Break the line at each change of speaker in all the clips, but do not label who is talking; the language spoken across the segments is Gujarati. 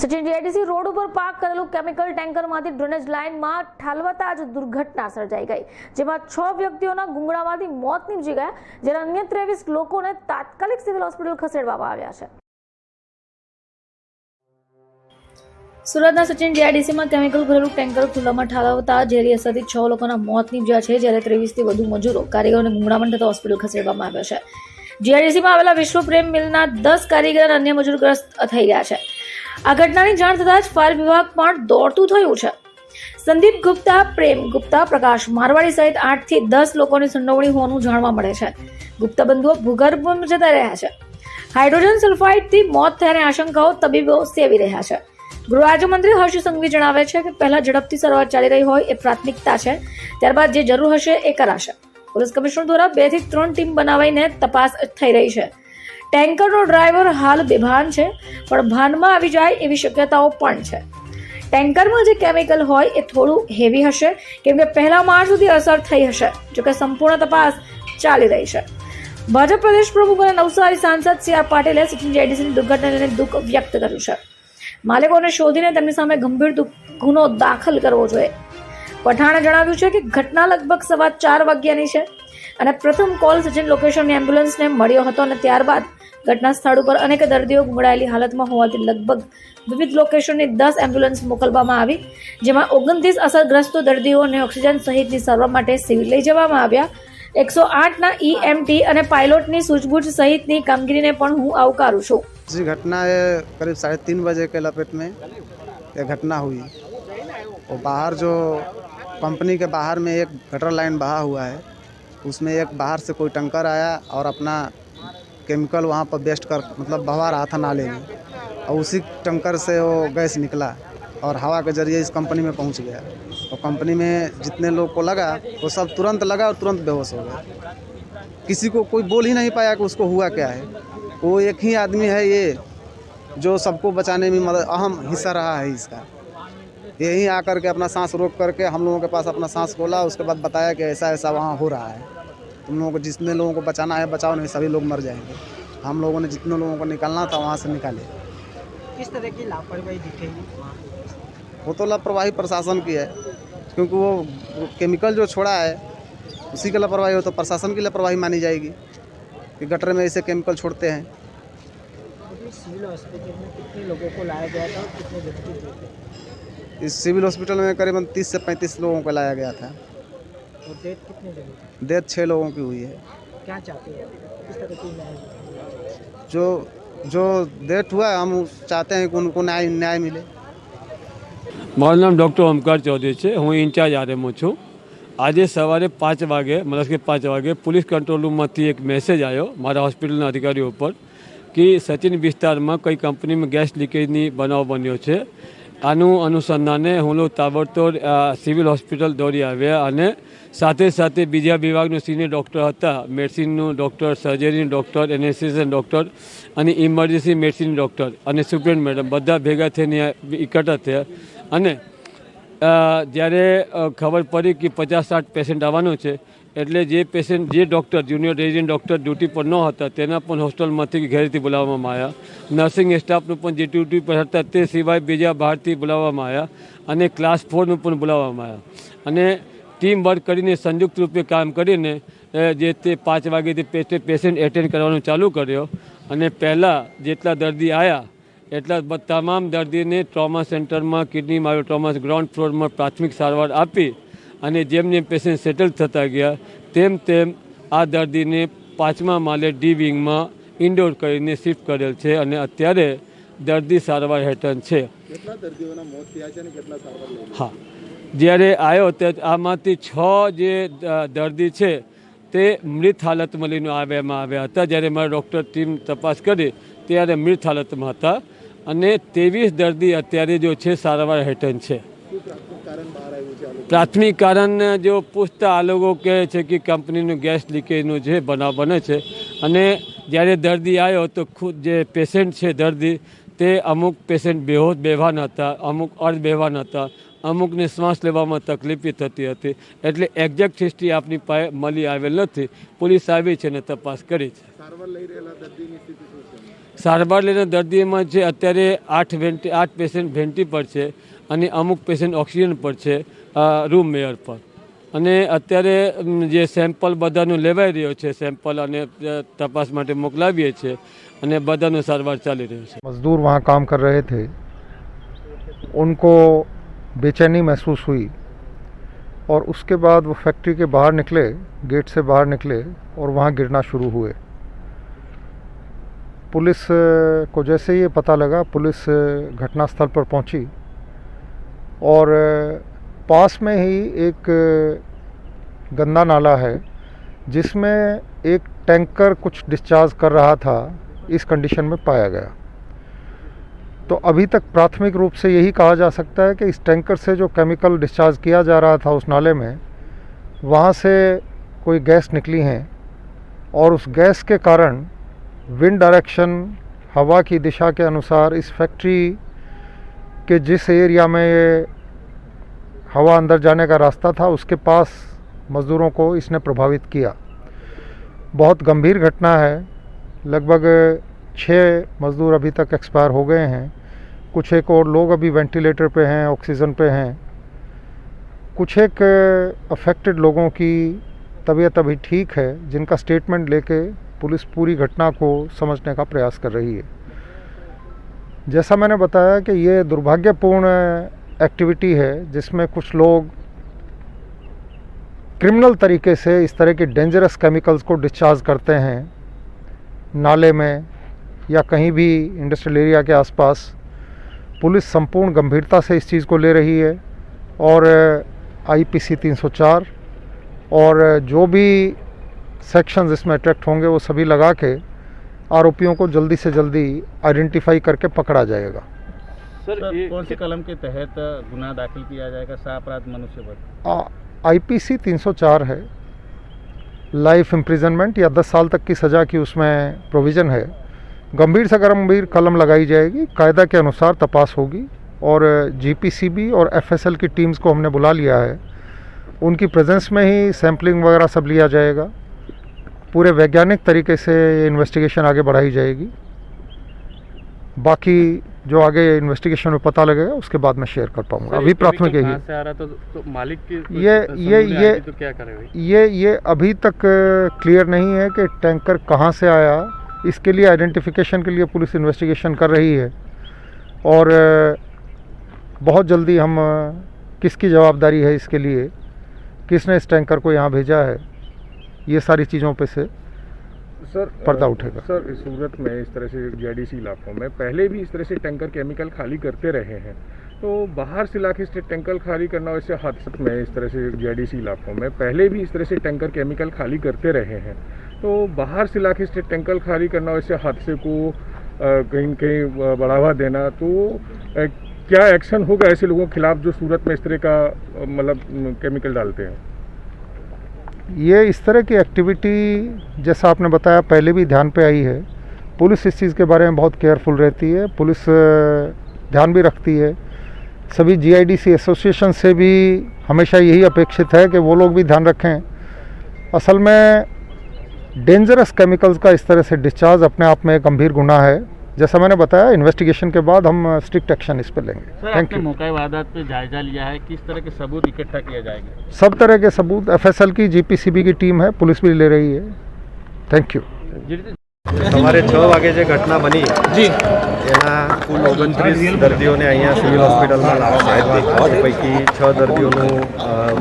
સચિન જીઆઈડીસી રોડ ઉપર પાર્ક કરેલું કેમિકલ ટેન્કરમાંથી ડ્રેનેજ લાઇનમાં ઠાલવતા જ દુર્ઘટના સર્જાઈ ગઈ, જેમાં 6 વ્યક્તિઓના ગુંગળામાંથી મોત નીપજી ગયા, જ્યારે અન્ય 23 લોકોને તાત્કાલિક સિવિલ હોસ્પિટલ ખસેડવામાં આવ્યા છે। સુરતના સચિન જીઆઈડીસીમાં કેમિકલ ભરેલું ટેન્કર ખુલ્લામાં ઠાલવતા ઝેરી અસરથી 6 લોકોના મોત નીપજ્યા છે, જ્યારે 23થી વધુ મજૂરો કારીગરોને ગુંગળામણ થતા હોસ્પિટલ ખસેડવામાં આવ્યા છે। જીઆઈડીસીમાં આવેલા વિશ્વ પ્રેમ મિલના 10 કારીગર અને અન્ય મજૂર ગ્રસ્ત થઈ ગયા છે। આ ઘટનાની જાણ થતાં જ ફાયર વિભાગ પણ દોડતું થયું છે। સંદીપ ગુપ્તા, પ્રેમ ગુપ્તા, પ્રકાશ મારવાડી સહિત 8 થી 10 લોકોની સંડોવણી હોવાનું જાણવા મળે છે। ગુપ્તા બંધુઓ ભૂગર્ભમાં જતા રહ્યા છે। હાઇડ્રોજન સલ્ફાઇડથી મોત થયાની આશંકાઓ તબીબો સેવી રહ્યા છે। ગૃહ રાજ્યમંત્રી હર્ષ સંઘવી જણાવે છે કે પહેલા ઝડપથી સારવાર ચાલી રહી હોય એ પ્રાથમિકતા છે, ત્યારબાદ જે જરૂર હશે એ કરાશે। પોલીસ કમિશનર દ્વારા 2 થી 3 ટીમ બનાવીને તપાસ થઈ રહી છે। ટેન્કરનો ડ્રાઈવર હાલ બેભાન છે, પણ ભાનમાં આવી જાય એવી શક્યતાઓ પણ છે। ટેન્કરમાં જે કેમિકલ હોય એ થોડું હેવી હશે, કેમ કે પહેલા માળ સુધી અસર થઈ હશે, જોકે સંપૂર્ણ તપાસ ચાલી રહી છે। ભાજપ પ્રદેશ પ્રમુખ અને નવસારી સાંસદ સી.આર. પાટીલે સચિન જીઆઈડીસીની દુર્ઘટનાને લઈને દુઃખ વ્યક્ત કર્યું છે। માલિકોને શોધીને તેમની સામે ગંભીર ગુનો દાખલ કરવો જોઈએ। પઠાણે જણાવ્યું છે કે ઘટના લગભગ 4:15 વાગ્યાની છે અને પ્રથમ કોલ સચિન લોકેશનની એમ્બ્યુલન્સને મળ્યો હતો અને ત્યારબાદ ઘટના સ્થળ ઉપર અનેક દર્દીઓ ગુંગળાયેલી હાલતમાં હોવાથી લગભગ વિવિધ લોકેશનની 10 એમ્બ્યુલન્સ મોકલવામાં આવી, જેમાં 29 અસરગ્રસ્ત દર્દીઓને ઓક્સિજન સહિતની સારવાર માટે સિવિલ લઈ જવામાં આવ્યા। 108ના ईएमटी અને પાયલોટની સૂઝબૂછ સહિતની કામગીરીને પણ હું આવકારું છું।
जी घटना है करीब 3:30 बजे के लपेट में यह घटना हुई। और बाहर जो कंपनी के बाहर में एक गटर लाइन बहा हुआ है, उसमें एक बाहर से कोई टंकर आया और अपना केमिकल वहाँ पर बेस्ट कर मतलब बहा रहा था नाले में, और उसी टंकर से वो गैस निकला और हवा के जरिए इस कंपनी में पहुँच गया। और कंपनी में जितने लोग को लगा वो सब तुरंत लगा और तुरंत बेहोश हो गया। किसी को कोई बोल ही नहीं पाया कि उसको हुआ क्या है। वो एक ही आदमी है ये जो सबको बचाने में मदद अहम हिस्सा रहा है इसका। यहीं आकर के अपना सांस रोक करके हम लोगों के पास अपना सांस खोला, उसके बाद बताया कि ऐसा ऐसा वहाँ हो रहा है, तुम लोगों को जितने लोगों को बचाना है बचाओ, नहीं सभी लोग मर जाएंगे। हम लोगों ने जितने लोगों को निकालना था वहाँ से निकाले।
किस तरह की लापरवाही दिखेगी?
वो तो लापरवाही प्रशासन की है, क्योंकि वो केमिकल जो छोड़ा है उसी की लापरवाही हो तो प्रशासन की लापरवाही मानी जाएगी कि गटर में ऐसे केमिकल छोड़ते हैं।
सिविल हॉस्पिटल में कितने लोगों को लाया गया था और कितने व्यक्ति थे?
इस सिविल हॉस्पिटल में करीबन 30 से 35 लोगों को लाया गया था।
और डेथ कितने जगह?
डेथ 6 लोगों की हुई है।
क्या चाहते हैं, किस तरह की न्याय?
जो डेथ हुआ है हम चाहते हैं कि उनको न्याय मिले।
મારું નામ ડૉક્ટર ઓમકાર ચૌધરી છે। હું ઇન્ચાર્જ આરએમઓ છું। આજે સવારે 5 વાગે મતલબ કે 5 વાગે પોલીસ કંટ્રોલ રૂમમાંથી એક મેસેજ આવ્યો મારા હોસ્પિટલના અધિકારીઓ ઉપર કે સચિન વિસ્તારમાં કઈ કંપનીમાં ગેસ લીકેજની બનાવ બન્યો છે। આનું અનુસંધાને હું લોકો તાબડતોડ સિવિલ હોસ્પિટલ દોડી આવ્યા અને સાથે સાથે બીજા વિભાગનું સિનિયર ડૉક્ટર હતા, મેડિસિનનું ડૉક્ટર, સર્જરીનું ડૉક્ટર, એનેસ્થેસિયા ડૉક્ટર અને ઇમરજન્સી મેડિસિન ડૉક્ટર અને સુપ્રિન્ટ મેડમ બધા ભેગા થઈને એકઠા થયા। અને જ્યારે ખબર પડી કે 50-60 પેશન્ટ આવવાનો છે, એટલે જે પેશન્ટ જે doctor junior resident doctor duty પર ન હતા તેના પણ હોસ્પિટલમાંથી ઘરેથી બોલાવવામાં આવ્યા। નર્સિંગ સ્ટાફનું પણ જે ડ્યુટી પર હતા તે સિવાય બીજા બહારથી બોલાવવામાં આવ્યા અને ક્લાસ 4નું પણ બોલાવવામાં આવ્યા અને ટીમ વર્ક કરીને સંયુક્ત રૂપે કામ કરીને જે તે 5 વાગ્યાથી પેશન્ટ એટેન્ડ કરવાનું ચાલુ કર્યો અને પહેલાં જેટલા દર્દી આવ્યા એટલા તમામ દર્દીને ટ્રોમા સેન્ટરમાં કિડની માયોટ્રોમા ગ્રાઉન્ડ ફ્લોરમાં પ્રાથમિક સારવાર આપી અને જેમ જેમ પેશન્ટ સેટલ થતા ગયા તેમ તેમ આ દર્દીને 5મા માળે ડી વિંગમાં ઇન્ડોર કરીને શિફ્ટ કરેલ છે અને અત્યારે દર્દી સારવાર હેઠળ છે।
કેટલા દર્દીઓના મોત થયા છે અને કેટલા સારવાર લઈ?
હા, જ્યારે આવ્યો ત્યારે આમાંથી 6 જે દર્દી છે તે મૃત હાલતમાં લઈને આવ્યા હતા। જ્યારે મારા ડૉક્ટર ટીમ તપાસ કરી ત્યારે મૃત હાલતમાં હતા અને 23 દર્દી અત્યારે જો છે સારવાર હેઠળ છે। પ્રાથમિક કારણ જો પૂછતા આ લોકો કહે છે કે કંપનીનું ગેસ લીકેજનું જે બનાવ બને છે અને જ્યારે દર્દી આવ્યો તો ખુદ જે પેશન્ટ છે દર્દી તે અમુક પેશન્ટ બેભાન હતા, અમુક અર્ધ બેભાન હતા, અમુકને શ્વાસ લેવામાં તકલીફ થતી હતી। એટલે એક્ઝેક્ટ હિસ્ટ્રી આપની પાસે મળી આવેલ નથી। પોલીસ આવી છે અને તપાસ કરી છે। સારવાર લેનાર દર્દીઓમાં જે અત્યારે 8 પેશન્ટ વેન્ટી પર છે અને અમુક પેશન્ટ ઓક્સિજન પર છે રૂમ મેયર પર. અને અત્યારે જે સેમ્પલ બધાનું લેવાઈ રહ્યો છે, સેમ્પલ અને તપાસ માટે મોકલાવીએ છીએ અને બધાનું સારવાર ચાલી રહ્યું છે.
मजदूर वहाँ काम कर रहे थे, उनको बेचैनी महसूस हुई और उसके बाद वो फैक्ट्री के बाहर निकले, गेट से बाहर निकले और वहाँ गिरना शुरू हुए. पुलिस को जैसे ही ये पता लगा, पुलिस घटनास्थल पर पहुंची और पास में ही एक गंदा नाला है जिसमें एक टैंकर कुछ डिस्चार्ज कर रहा था, इस कंडीशन में पाया गया. तो अभी तक प्राथमिक रूप से यही कहा जा सकता है कि इस टैंकर से जो केमिकल डिस्चार्ज किया जा रहा था उस नाले में, वहाँ से कोई गैस निकली हैं और उस गैस के कारण विंड डायरेक्शन, हवा की दिशा के अनुसार इस फैक्ट्री के जिस एरिया में ये हवा अंदर जाने का रास्ता था उसके पास मज़दूरों को इसने प्रभावित किया. बहुत गंभीर घटना है. लगभग 6 मज़दूर अभी तक एक्सपायर हो गए हैं. कुछ एक और लोग अभी वेंटिलेटर पे हैं, ऑक्सीजन पे हैं. कुछ एक अफेक्टेड लोगों की तबीयत अभी ठीक है, जिनका स्टेटमेंट लेके पुलिस पूरी घटना को समझने का प्रयास कर रही है. जैसा मैंने बताया कि ये दुर्भाग्यपूर्ण एक्टिविटी है जिसमें कुछ लोग क्रिमिनल तरीके से इस तरह के डेंजरस केमिकल्स को डिस्चार्ज करते हैं नाले में या कहीं भी इंडस्ट्रियल एरिया के आसपास. पुलिस संपूर्ण गंभीरता से इस चीज़ को ले रही है और IPC 304 और जो भी सेक्शंस इसमें अट्रैक्ट होंगे वो सभी लगा के आरोपियों को जल्दी से जल्दी आइडेंटिफाई करके पकड़ा जाएगा.
सर कौन से कलम के तहत गुनाह दाखिल किया जाएगा? अपराध मनुष्यवध
IPC 304 है. लाइफ इम्प्रिजनमेंट या 10 साल तक की सज़ा की उसमें प्रोविज़न है. गंभीर से गंभीर कलम लगाई जाएगी, कायदा के अनुसार तपास होगी और GPCB और FSL की टीम्स को हमने बुला लिया है. उनकी प्रेजेंस में ही सैम्पलिंग वगैरह सब लिया जाएगा. पूरे वैज्ञानिक तरीके से इन्वेस्टिगेशन आगे बढ़ाई जाएगी. बाकी जो आगे इन्वेस्टिगेशन में पता लगेगा उसके बाद मैं शेयर कर पाऊंगा. अभी प्राथमिक यही है.
तो मालिक की
ये
तो क्या करेगा?
ये अभी तक क्लियर नहीं है कि टैंकर कहाँ से आया. इसके लिए आइडेंटिफिकेशन के लिए पुलिस इन्वेस्टिगेशन कर रही है और बहुत जल्दी हम किसकी जवाबदारी है इसके लिए, किसने इस टैंकर को यहाँ भेजा है, ये सारी चीज़ों पे से
सर
पर्दा उठेगा.
सर इस सूरत में इस तरह से GIDC इलाकों में पहले भी इस तरह से टैंकर केमिकल खाली करते रहे हैं, तो बाहर से इलाके से टैंकर खाली करना वैसे हादसत में इस तरह से GIDC इलाकों में पहले भी इस तरह से टैंकर केमिकल खाली करते रहे हैं, तो बाहर से इलाके से टैंकर खाली करना वैसे हादसे को कहीं न कहीं बढ़ावा देना, तो क्या एक्शन होगा ऐसे लोगों के खिलाफ जो सूरत में इस तरह का मतलब केमिकल डालते हैं?
ये इस तरह की एक्टिविटी जैसा आपने बताया पहले भी ध्यान पे आई है. पुलिस इस चीज़ के बारे में बहुत केयरफुल रहती है. पुलिस ध्यान भी रखती है. सभी GIDC एसोसिएशन से भी हमेशा यही अपेक्षित है कि वो लोग भी ध्यान रखें. असल में डेंजरस केमिकल्स का इस तरह से डिस्चार्ज अपने आप में एक गंभीर गुनाह है. जैसा मैंने बताया इन्वेस्टिगेशन के बाद हम स्ट्रिक्ट एक्शन इस पर लेंगे. Thank you.
मौका वारदात पे जायजा लिया है, किस तरह के सबूत इकट्ठा किया जाएगा?
सब तरह के सबूत FSL की GPCB की टीम है, पुलिस भी ले रही है. Thank you.
સવારે 6 વાગે જે ઘટના બની એના કુલ 29 દર્દીઓને અહીંયા સિવિલ હોસ્પિટલમાં લાવવામાં આવ્યા. એ પૈકી 6 દર્દીઓનું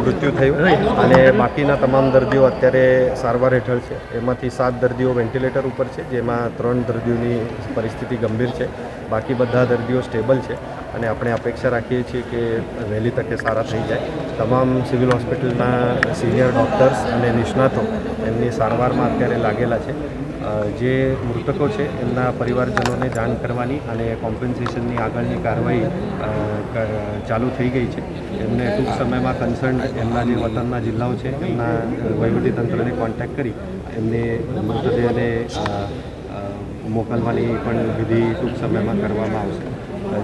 મૃત્યુ થયું અને બાકીના તમામ દર્દીઓ અત્યારે સારવાર હેઠળ છે. એમાંથી 7 દર્દીઓ વેન્ટિલેટર ઉપર છે, જેમાં 3 દર્દીઓની પરિસ્થિતિ ગંભીર છે. બાકી બધા દર્દીઓ સ્ટેબલ છે અને આપણે અપેક્ષા રાખીએ છીએ કે વહેલી તકે સારા થઈ જાય. તમામ સિવિલ હોસ્પિટલના સિનિયર ડૉક્ટર્સ અને નિષ્ણાતો એમની સારવારમાં અત્યારે લાગેલા છે. જે મૃતકો છે એમના પરિવારજનોને જાણ કરવાની અને કોમ્પન્સેશનની આગળની કાર્યવાહી ચાલુ થઈ ગઈ છે. એમને ટૂંક સમયમાં કન્સર્ન એમના જે વતનના જિલ્લાઓ છે એમના વહીવટીતંત્રને કોન્ટેક્ટ કરી એમને મૃતદેહને મોકલવાની પણ વિધિ ટૂંક સમયમાં કરવામાં આવશે.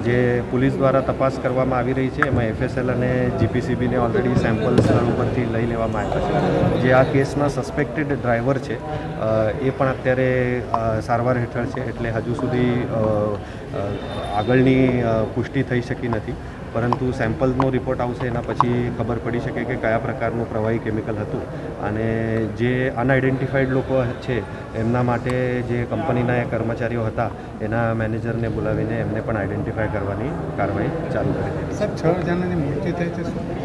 જે પોલીસ દ્વારા તપાસ કરવામાં આવી રહી છે. એમાં FSL અને GPCBને ઓલરેડી સેમ્પલ સ્થળ ઉપરથી લઈ લેવામાં આવ્યા છે. જે આ કેસના સસ્પેક્ટેડ ડ્રાઈવર છે એ પણ અત્યારે સારવાર હેઠળ છે, એટલે હજુ સુધી આગળની પુષ્ટિ થઈ શકી નથી. પરંતુ સેમ્પલનો રિપોર્ટ આવશે એના પછી ખબર પડી શકે કે કયા પ્રકારનું પ્રવાહી કેમિકલ હતું, અને જે અનઆઇડેન્ટિફાઈડ લોકો છે એમના માટે જે કંપનીના એ કર્મચારીઓ હતા એના મેનેજરને બોલાવીને એમને પણ આઈડેન્ટિફાઈ કરવાની કાર્યવાહી ચાલુ કરી દીધી.
સાહેબ 6 જણાની મૃત્યુ થઈ છે.